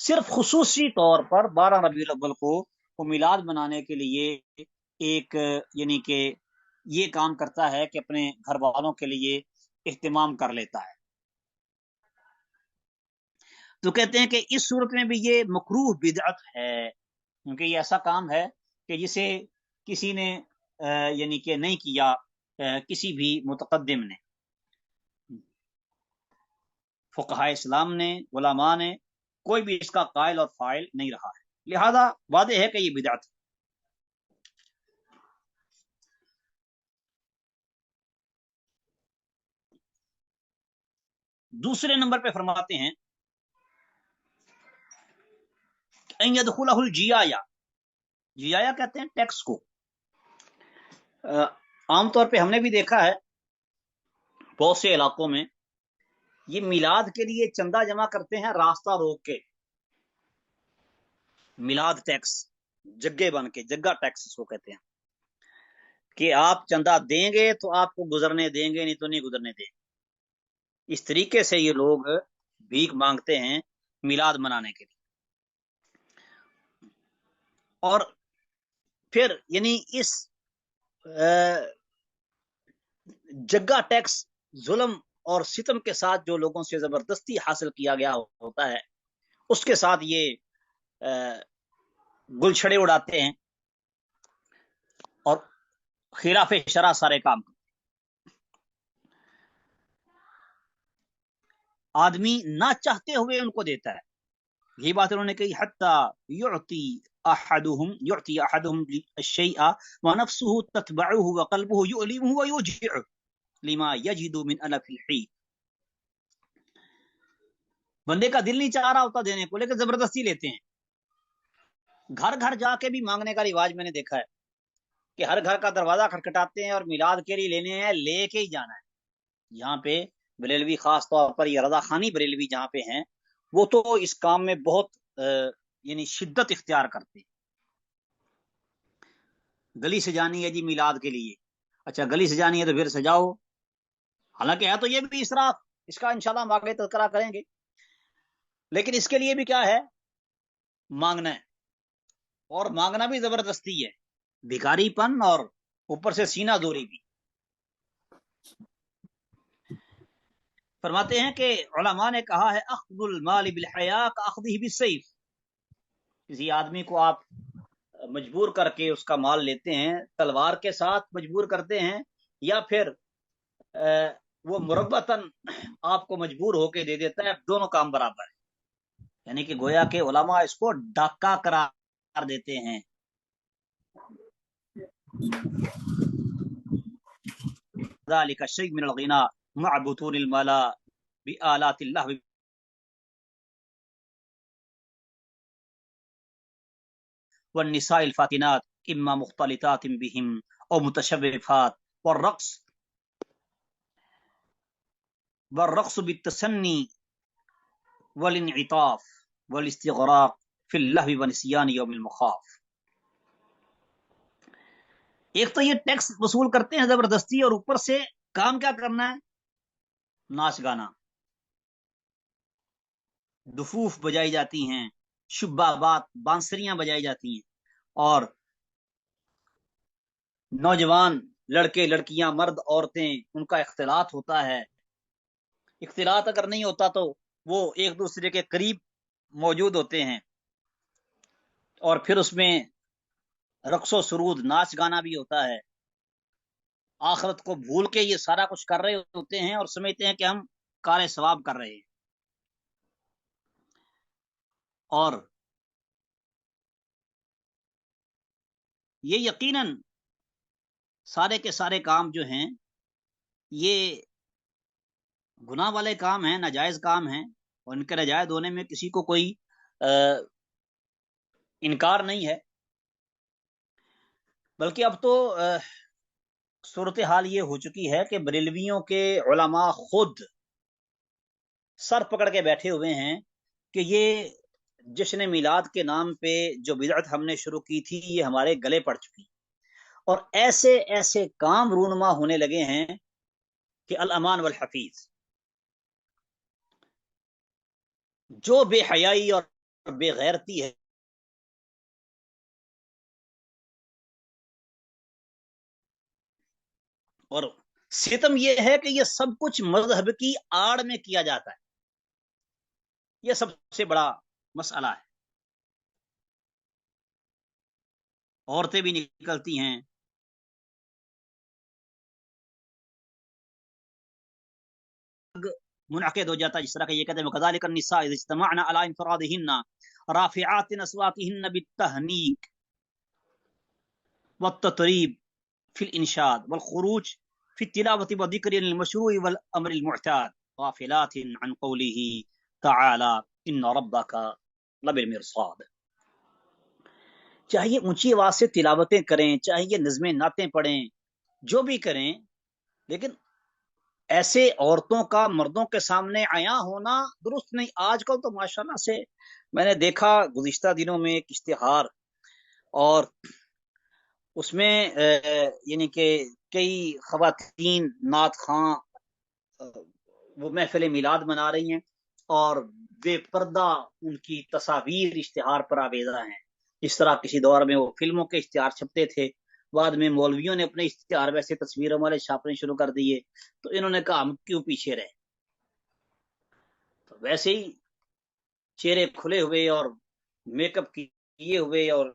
صرف خصوصی طور پر 12 ربیع الاول کو وہ میلاد منانے کے لیے ایک یعنی کہ یہ کام کرتا ہے کہ اپنے گھر والوں کے لیے اہتمام کر لیتا ہے۔ تو کہتے ہیں کہ اس صورت میں بھی یہ مکروہ بدعت ہے، کیونکہ یہ ایسا کام ہے کہ جسے کسی نے یعنی کہ نہیں کیا، کسی بھی متقدم نے، فقہائے اسلام نے، علماء نے، کوئی بھی اس کا قائل اور فاعل نہیں رہا ہے، لہذا واضح ہے کہ یہ بدعت ہے۔ دوسرے نمبر پہ فرماتے ہیں ان يدخله الجیایا، جیایا کہتے ہیں ٹیکس کو۔ عام طور پہ ہم نے بھی دیکھا ہے بہت سے علاقوں میں یہ میلاد کے لیے چندہ جمع کرتے ہیں راستہ روک کے، میلاد ٹیکس، جگے بن کے، جگہ ٹیکس اس کو کہتے ہیں، کہ آپ چندہ دیں گے تو آپ کو گزرنے دیں گے، نہیں تو نہیں گزرنے دیں گے۔ اس طریقے سے یہ لوگ بھیک مانگتے ہیں میلاد منانے کے لیے۔ اور پھر یعنی اس جگہ ٹیکس ظلم اور ستم کے ساتھ جو لوگوں سے زبردستی حاصل کیا گیا ہوتا ہے، اس کے ساتھ یہ گلچھڑے اڑاتے ہیں اور خلاف شرع سارے کام۔ آدمی نہ چاہتے ہوئے ان کو دیتا ہے، یہی بات انہوں نے کہی حتی یعطی احدہم الشیء ونفسه تتبعه وقلبه یؤلمه ویوجعه لما یجد من الف الحی۔ بندے کا دل نہیں چاہ رہا ہوتا دینے کو، لیکن زبردستی لیتے ہیں۔ گھر گھر جا کے بھی مانگنے کا رواج میں نے دیکھا ہے کہ ہر گھر کا دروازہ کھٹکھٹاتے ہیں اور میلاد کے لیے لینے ہیں، لے کے ہی جانا ہے۔ یہاں پہ بریلوی خاص طور پر یہ رضا خانی بریلوی جہاں پہ ہیں، وہ تو اس کام میں بہت یعنی شدت اختیار کرتے. گلی سجانی ہے جی میلاد کے لیے، اچھا گلی سجانی ہے تو پھر سجاؤ، حالانکہ ہے تو یہ بھی اسراف، اس کا انشاءاللہ ہم آگے تذکرہ کریں گے، لیکن اس کے لیے بھی کیا ہے، مانگنا ہے، اور مانگنا بھی زبردستی ہے، بھکاری پن اور اوپر سے سینہ دوری بھی. فرماتے ہیں کہ علماء نے کہا ہے اخذ المال بالحیاء کاخذہ بالسیف، کسی آدمی کو آپ مجبور کر کے اس کا مال لیتے ہیں، تلوار کے ساتھ مجبور کرتے ہیں، یا پھر وہ مربتاً آپ کو مجبور ہو کے دے دیتا ہے، دونوں کام برابر ہے. یعنی کہ گویا کہ علماء اس کو ڈاکہ قرار دیتے ہیں. ذلك الشيء من الغنى مع بطون الملا بآلات الله والنساء الفاتنات اما مختلطات بهم او متشبفات والرقص بالتسني والانعطاف والاستغراق في اللهو ونسيان يوم المخاف. ایک تو یہ ٹیکس وصول کرتے ہیں زبردستی، اور اوپر سے کام کیا کرنا ہے، ناچ گانا، دفوف بجائی جاتی ہیں، شبابات بانسریاں بجائی جاتی ہیں، اور نوجوان لڑکے لڑکیاں مرد عورتیں ان کا اختلاط ہوتا ہے. اختلاط اگر نہیں ہوتا تو وہ ایک دوسرے کے قریب موجود ہوتے ہیں، اور پھر اس میں رقص و سرود ناچ گانا بھی ہوتا ہے. آخرت کو بھول کے یہ سارا کچھ کر رہے ہوتے ہیں اور سمجھتے ہیں کہ ہم کار ثواب کر رہے ہیں. اور یہ یقیناً سارے کے سارے کام جو ہیں یہ گناہ والے کام ہیں، ناجائز کام ہیں، اور ان کے ناجائز ہونے میں کسی کو کوئی انکار نہیں ہے. بلکہ اب تو صورتحال یہ ہو چکی ہے کہ بریلویوں کے علماء خود سر پکڑ کے بیٹھے ہوئے ہیں کہ یہ جشن میلاد کے نام پہ جو بدعت ہم نے شروع کی تھی یہ ہمارے گلے پڑ چکی، اور ایسے ایسے کام رونما ہونے لگے ہیں کہ الامان والحفیظ، جو بے حیائی اور بے غیرتی ہے اور ستم یہ ہے کہ یہ سب کچھ مذہب کی آڑ میں کیا جاتا ہے. یہ سب سے بڑا مسئلہ ہے. عورتیں بھی نکلتی ہیں، منعقد ہو جاتا ہے، جس طرح کہ یہ کہتے ہیں وَكَذَلِكَ النِّسَاءُ إِذَا اجْتَمَعْنَ عَلَىٰ انفرادهن رافعات اصواتهن بالتهنيك والتطريب في الانشاد والخروج في التلاوة والذكر المشروع والامر المعتاد غافلات عن قوله تعالى ان ربك لبالمرصاد. چاہیے اونچی آواز سے تلاوتیں کریں، چاہیے نظمیں نعتیں پڑھیں، جو بھی کریں، لیکن ایسے عورتوں کا مردوں کے سامنے عیاں ہونا درست نہیں. آج کل تو ماشاءاللہ سے میں نے دیکھا گزشتہ دنوں میں ایک اشتہار، اور اس میں یعنی کہ کئی خواتین نعت خواں وہ محفل میلاد منا رہی ہیں، اور بے پردہ ان کی تصاویر اشتہار پر آویزاں ہیں. جس طرح کسی دور میں وہ فلموں کے اشتہار چھپتے تھے، بعد میں مولویوں نے اپنے اشتہار ویسے تصویروں والے چھاپنے شروع کر دیے، تو انہوں نے کہا ہم کیوں پیچھے رہے. تو ویسے ہی چہرے کھلے ہوئے اور میک اپ کیے ہوئے اور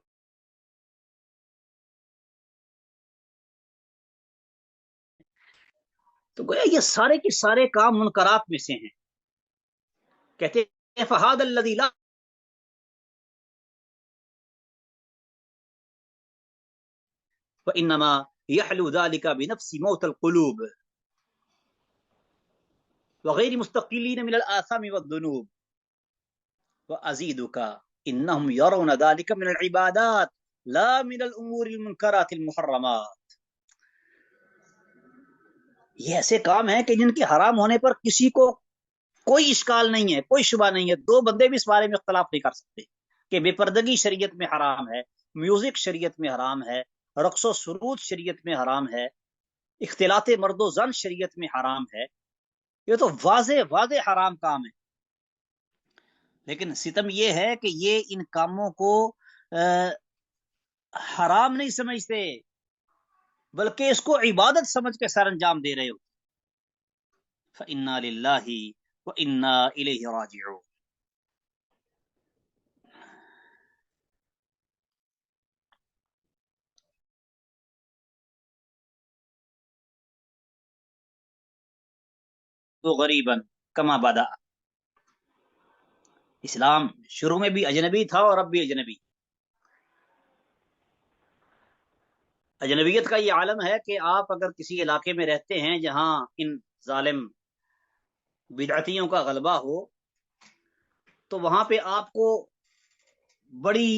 تو گویا یہ سارے کے سارے کام منکرات میں سے ہیں. کہتے ہیں فہاد الذی لا فانما يحلو ذلك بنفس موت القلوب وغير مستقلين من الآثام والذنوب وأزيدك إنهم يرون ذلك من العبادات لا من الأمور المنكرات المحرمات. یہ ایسے کام ہیں کہ جن کے حرام ہونے پر کسی کو کوئی اشکال نہیں ہے، کوئی شبہ نہیں ہے، دو بندے بھی اس بارے میں اختلاف نہیں کر سکتے. کہ بے پردگی شریعت میں حرام ہے، میوزک شریعت میں حرام ہے، رقص و سرود شریعت میں حرام ہے، اختلاط مرد و زن شریعت میں حرام ہے. یہ تو واضح واضح حرام کام ہے. لیکن ستم یہ ہے کہ یہ ان کاموں کو حرام نہیں سمجھتے، بلکہ اس کو عبادت سمجھ کے سر انجام دے رہے ہو. فَإِنَّا لِلَّهِ وَإِنَّا إِلَيْهِ رَاجِعُونَ. تو غریباً کما بدا. اسلام شروع میں بھی اجنبی تھا اور اب بھی اجنبی. اجنبیت کا یہ عالم ہے کہ آپ اگر کسی علاقے میں رہتے ہیں جہاں ان ظالم بدعتیوں کا غلبہ ہو تو وہاں پہ آپ کو بڑی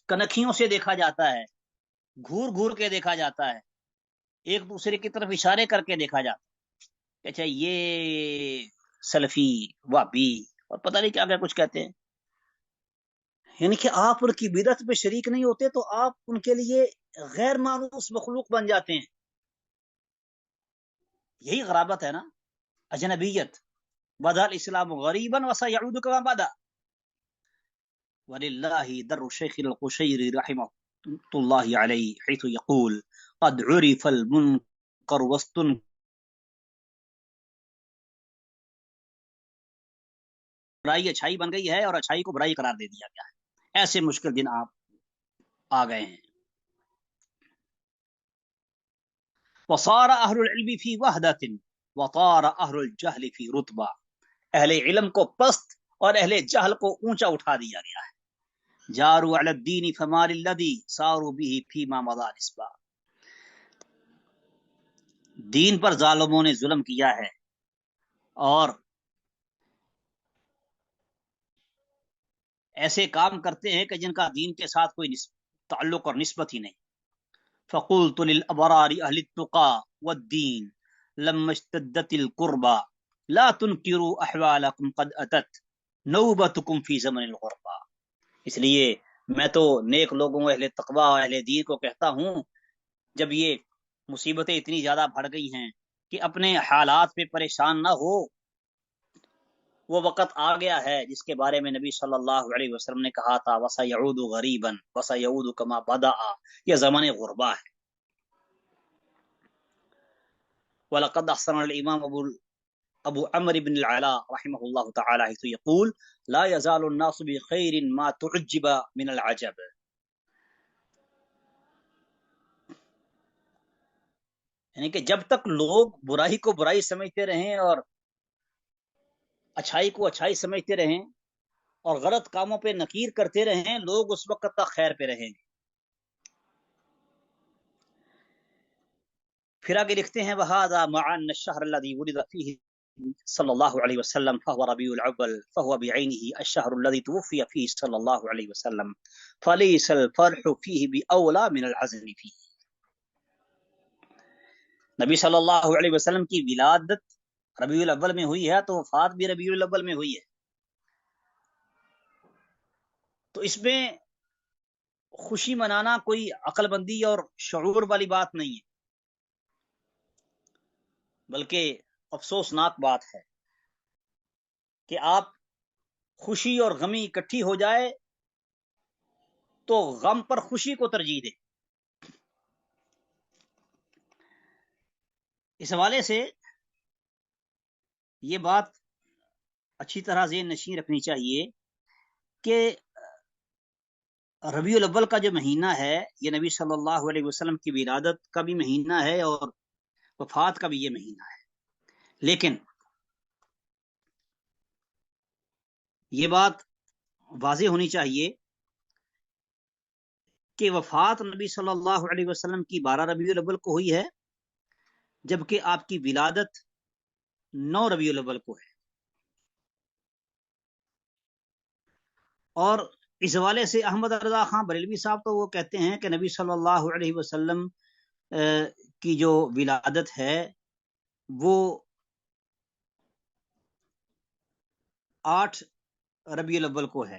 کنکھیوں سے دیکھا جاتا ہے، گھور گھور کے دیکھا جاتا ہے، ایک دوسرے کی طرف اشارے کر کے دیکھا جاتا ہے کہ اچھا یہ سلفی وابی اور پتہ نہیں کیا کیا کچھ کہتے ہیں. یعنی کہ آپ ان کی بدعت پہ شریک نہیں ہوتے تو آپ ان کے لیے غیر مانوس مخلوق بن جاتے ہیں. یہی غرابت ہے نا، اجنبیت. بدا الاسلام غریبا وسيعود كما بدا. وللہ در الشیخ القشیری رحمہ اللہ علیہ حيث يقول قد عرف المنکر واستنکر. برائی اچھائی بن گئی ہے اور اچھائی کو برائی قرار دے دیا گیا ہے. ایسے مشکل دن آپ آ گئے ہیں. وصار اہل العلم فی وحدۃ وطار اہل الجہل فی رتبہ. اہل علم کو پست اور اہل جہل کو اونچا اٹھا دیا گیا ہے. جاروا علی الدین فما للذی ساروا به فیما مضى نسبا. دین پر ظالموں نے ظلم کیا ہے اور ایسے کام کرتے ہیں کہ جن کا دین کے ساتھ کوئی تعلق اور نسبت ہی نہیں. فقلت للابرار اہل التقى والدین لما اشتدت القربى لا تنکروا احوالکم قد اتت نوبتکم فی زمن الغربہ. اس لیے میں تو نیک لوگوں اہل تقوی اور اہل دین کو کہتا ہوں جب یہ مصیبتیں اتنی زیادہ بڑھ گئی ہیں کہ اپنے حالات پہ پریشان نہ ہو، وہ وقت آ گیا ہے جس کے بارے میں نبی صلی اللہ علیہ وسلم نے کہا تھا وَسَيَعُودُ غَرِيبًا وَسَيَعُودُ كَمَا بَدَأَ. یہ زمان غربہ ہے. وَلَقَدْ أَحْسَنَ الْإِمَامُ ابو عمرو بن العلاء رحمہ اللہ تعالی حيث يقول لا يزال الناس بخير ما تعجب من العجب. یعنی کہ جب تک لوگ برائی کو برائی سمجھتے رہیں اور اچھائی کو اچھائی سمجھتے رہیں اور غلط کاموں پہ نکیر کرتے رہیں، لوگ اس وقت تک خیر پہ رہیں گے. پھر آگے لکھتے ہیں وَهَذَا مَعَ أَنَّ الشَّهْرَ الَّذِي وُلِدَ فِيهِ صلی اللہ علیہ وسلم فهو ربیع الاول فهو بعینه الشهر الذي توفي فيه صلی اللہ علیہ وسلم فليس الفرح فيه بأولى من الحزن فيه. نبی صلی اللہ علیہ وسلم کی ولادت ربیع الاول میں ہوئی ہے تو وفات بھی ربیع الاول میں ہوئی ہے. تو اس میں خوشی منانا کوئی عقل بندی اور شعور والی بات نہیں ہے، بلکہ افسوسناک بات ہے کہ آپ خوشی اور غمی اکٹھی ہو جائے تو غم پر خوشی کو ترجیح دیں. اس حوالے سے یہ بات اچھی طرح ذہن نشین رکھنی چاہیے کہ ربیع الاول کا جو مہینہ ہے یہ نبی صلی اللہ علیہ وسلم کی ولادت کا بھی مہینہ ہے اور وفات کا بھی یہ مہینہ ہے. لیکن یہ بات واضح ہونی چاہیے کہ وفات نبی صلی اللہ علیہ وسلم کی 12 ربیع الاول کو ہوئی ہے جبکہ آپ کی ولادت 9 ربیع الاول کو ہے. اور اس حوالے سے احمد رضا خان بریلوی صاحب تو وہ کہتے ہیں کہ نبی صلی اللہ علیہ وسلم کی جو ولادت ہے وہ 8 ربیع الاول کو ہے.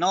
9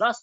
10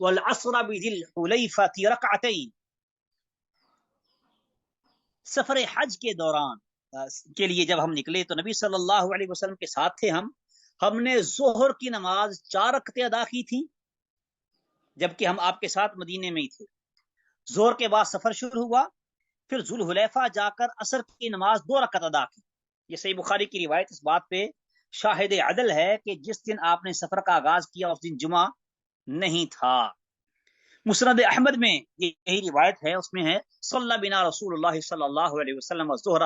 والعصر بذی الحلیفۃ رکعتین، سفر حج کے دوران کے لیے جب ہم نکلے تو نبی صلی اللہ علیہ وسلم کے ساتھ تھے ہم نے ظہر کی نماز 4 رکعتیں ادا کی تھی، جبکہ ہم آپ کے ساتھ مدینے میں ہی تھے۔ ظہر کے بعد سفر شروع ہوا، پھر ذوالحلیفہ جا کر عصر کی نماز 2 رکعت ادا کی۔ یہ صحیح بخاری کی روایت اس بات پہ شاہد عدل ہے کہ جس دن آپ نے سفر کا آغاز کیا اس دن جمعہ نہیں تھا۔ مسند احمد میں یہی روایت ہے، اس میں ہے صلی بنا رسول اللہ صلی اللہ علیہ وسلم الظہر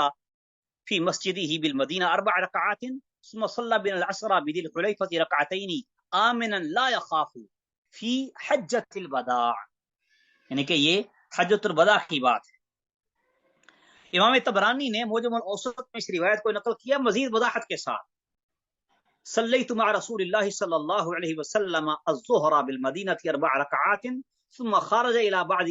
فی مسجدہ بالمدینہ 4 رکعات ثم صلی بنا العصر بذی الحلیفۃ رکعتین آمنا لا یخاف فی حجۃ الوداع، یعنی کہ یہ حجۃ الوداع کی بات ہے۔ امام طبرانی نے معجم الاوسط میں اس روایت کو نقل کیا مزید وضاحت کے ساتھ، صلیت مع رسول اللہ صلی اللہ علیہ وسلم الظہر بالمدینہ 4 رکعات ثم خرج الى بعض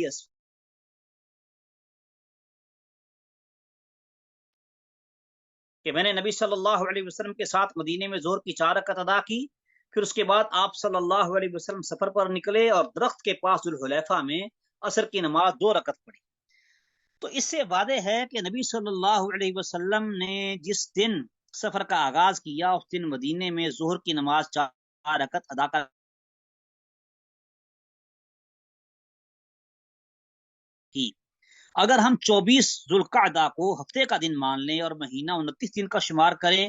کہ میں نے نبی صلی اللہ علیہ وسلم کے ساتھ مدینے میں ظہر کی 4 رکعت ادا کی، پھر اس کے بعد آپ صلی اللہ علیہ وسلم سفر پر نکلے اور درخت کے پاس ذوالحلیفہ میں عصر کی نماز 2 رکعت پڑھی۔ تو اس سے واضح ہے کہ نبی صلی اللہ علیہ وسلم نے جس دن سفر کا آغاز کیا اس دن مدینے میں ظہر کی نماز 4 رکعت ادا کی۔ اگر ہم 24 ذوالقعدہ کو ہفتے کا دن مان لیں اور مہینہ 29 دن کا شمار کریں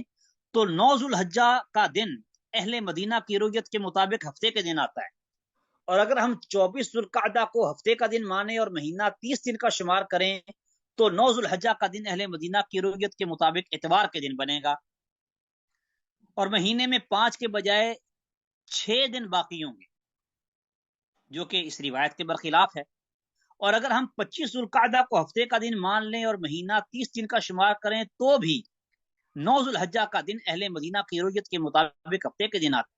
تو 9 ذوالحجہ کا دن اہل مدینہ کی رویت کے مطابق ہفتے کے دن آتا ہے، اور اگر ہم 24 ذوالقعدہ کو ہفتے کا دن مانیں اور مہینہ 30 دن کا شمار کریں تو 9 ذوالحجہ کا دن اہل مدینہ کی رویت کے مطابق اتوار کے دن بنے گا، اور مہینے میں 5 کے بجائے 6 دن باقی ہوں گے، جو کہ اس روایت کے برخلاف ہے۔ اور اگر ہم 25 ذوالقعدہ کو ہفتے کا دن مان لیں اور مہینہ 30 دن کا شمار کریں تو بھی 9 ذوالحجہ کا دن اہل مدینہ کی رویت کے مطابق ہفتے کے دن آتا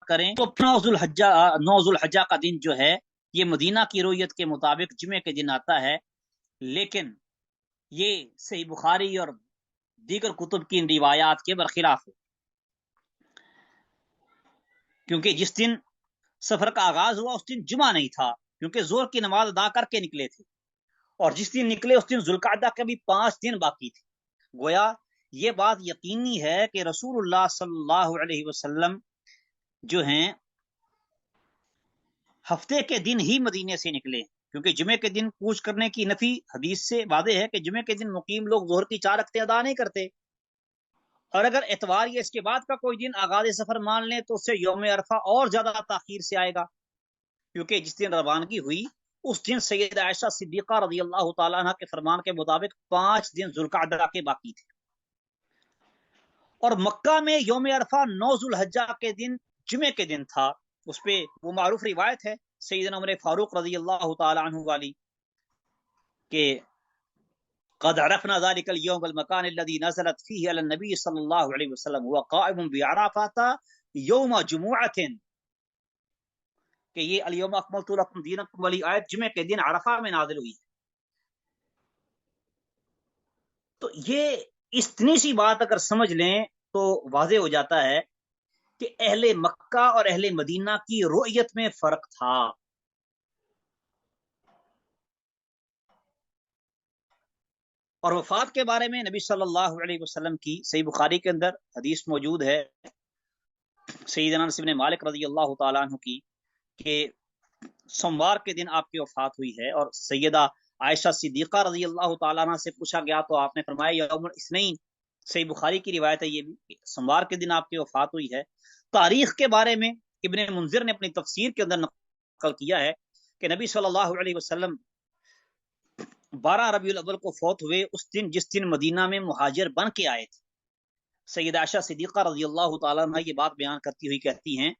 کریں تو 9 ذوالحجہ کا دن جو ہے یہ مدینہ کی رویت کے مطابق جمعے کے دن آتا ہے، لیکن یہ صحیح بخاری اور دیگر کتب کی ان روایات کے برخلاف ہے، کیونکہ جس دن سفر کا آغاز ہوا اس دن جمعہ نہیں تھا، کیونکہ ظہر کی نماز ادا کر کے نکلے تھے، اور جس دن نکلے اس دن ذوالقعدہ کے بھی 5 دن باقی تھے۔ گویا یہ بات یقینی ہے کہ رسول اللہ صلی اللہ علیہ وسلم جو ہیں ہفتے کے دن ہی مدینے سے نکلے، کیونکہ جمعے کے دن کوچ کرنے کی نفی حدیث سے واضح ہے کہ جمعے کے دن مقیم لوگ ظہر کی 4 رکعتیں ادا نہیں کرتے، اور اگر اتوار یا اس کے بعد کا کوئی دن آغاز سفر مان لیں تو اس سے یوم عرفہ اور زیادہ تاخیر سے آئے گا، کیونکہ جس دن روانگی ہوئی اس دن سیدہ عائشہ صدیقہ رضی اللہ تعالیٰ عنہ کے فرمان کے مطابق 5 دن ذوالقعدہ کے باقی تھے، اور مکہ میں یوم عرفہ 9 ذوالحجہ کے دن جمعے کے دن تھا۔ اس پہ وہ معروف روایت ہے سیدنا عمر فاروق رضی اللہ تعالیٰ عنہ والی کہ قد عرفنا ذلك اليوم والمكان الذي نزلت فيه على النبي صلی اللہ علیہ وسلم هو قائم بعرفہ یوم جمعہ، کہ یہ الیوم اکملت لکم دینکم والی آیت جمعے کے دن عرفہ میں نازل ہوئی ہے۔ تو یہ اتنی سی بات اگر سمجھ لیں تو واضح ہو جاتا ہے کہ اہل مکہ اور اہل مدینہ کی رؤیت میں فرق تھا۔ اور وفات کے بارے میں نبی صلی اللہ علیہ وسلم کی صحیح بخاری کے اندر حدیث موجود ہے سیدنا انس بن مالک رضی اللہ تعالیٰ عنہ کی کہ سوموار کے دن آپ کی وفات ہوئی ہے، اور سیدہ عائشہ صدیقہ رضی اللہ تعالیٰ عنہ سے پوچھا گیا تو آپ نے فرمایا یوم الاثنین، صحیح بخاری کی روایت ہے یہ بھی کہ سوموار کے دن آپ کی وفات ہوئی ہے۔ تاریخ کے بارے میں ابن منذر نے اپنی تفسیر کے اندر نقل کیا ہے کہ نبی صلی اللہ علیہ وسلم 12 ربیع الاول کو فوت ہوئے، اس دن جس دن مدینہ میں مہاجر بن کے آئے تھے۔ سیدہ عائشہ صدیقہ رضی اللہ تعالیٰ عنہ یہ بات بیان کرتی ہوئی کہتی ہیں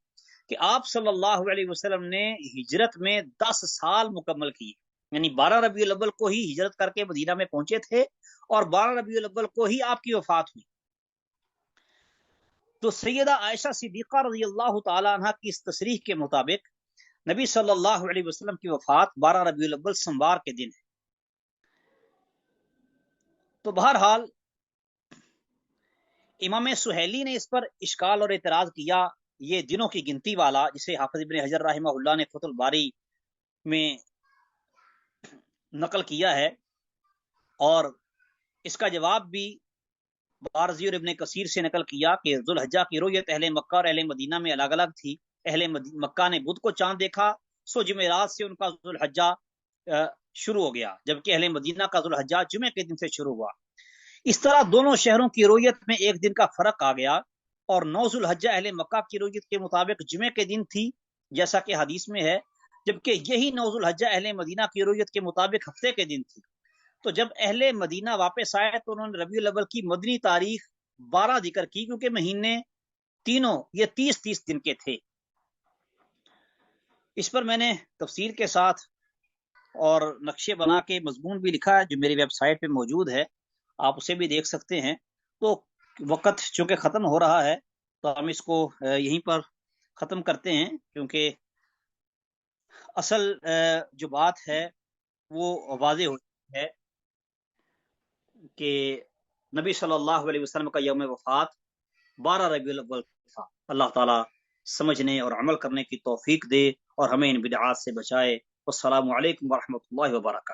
کہ آپ صلی اللہ علیہ وسلم نے ہجرت میں 10 سال مکمل کیے، یعنی 12 ربیع الاول کو ہی ہجرت کر کے مدینہ میں پہنچے تھے اور 12 ربیع الاول کو ہی آپ کی وفات ہوئی۔ تو سیدہ عائشہ صدیقہ رضی اللہ تعالیٰ عنہ کی اس تصریح کے مطابق نبی صلی اللہ علیہ وسلم کی وفات 12 ربیع الاول سوموار کے دن ہے۔ تو بہرحال امام سہیلی نے اس پر اشکال اور اعتراض کیا، یہ دنوں کی گنتی والا جسے حافظ ابن حجر رحمہ اللہ نے فتح الباری میں نقل کیا ہے، اور اس کا جواب بھی بارزی اور ابن کثیر سے نقل کیا کہ ذوالحجہ کی رؤیت اہل مکہ اور اہل مدینہ میں الگ الگ تھی۔ اہل مکہ نے بدھ کو چاند دیکھا، سو جمعرات سے ان کا ذوالحجہ شروع ہو گیا، جبکہ اہل مدینہ کا ذوالحجہ جمعے کے دن سے شروع ہوا۔ اس طرح دونوں شہروں کی رؤیت میں ایک دن کا فرق آ گیا، اور 9 ذوالحجہ اہل مکہ کی رؤیت کے مطابق جمعے کے دن تھی جیسا کہ حدیث میں ہے، جبکہ یہی 9 ذوالحجہ اہل مدینہ کی رؤیت کے مطابق ہفتے کے دن تھی۔ تو جب اہل مدینہ واپس آئے تو انہوں نے ربیع الاول کی مدنی تاریخ 12 ذکر کی، کیونکہ مہینے تینوں یہ 30 دن کے تھے۔ اس پر میں نے تفصیل کے ساتھ اور نقشے بنا کے مضمون بھی لکھا ہے جو میری ویب سائٹ پہ موجود ہے، آپ اسے بھی دیکھ سکتے ہیں۔ تو وقت چونکہ ختم ہو رہا ہے تو ہم اس کو یہیں پر ختم کرتے ہیں، کیونکہ اصل جو بات ہے وہ واضح ہو ہے کہ نبی صلی اللہ علیہ وسلم کا یوم وفات 12 ربیع الاول تھا۔ اللہ تعالیٰ سمجھنے اور عمل کرنے کی توفیق دے اور ہمیں ان بدعات سے بچائے۔ والسلام علیکم ورحمۃ اللہ وبرکاتہ۔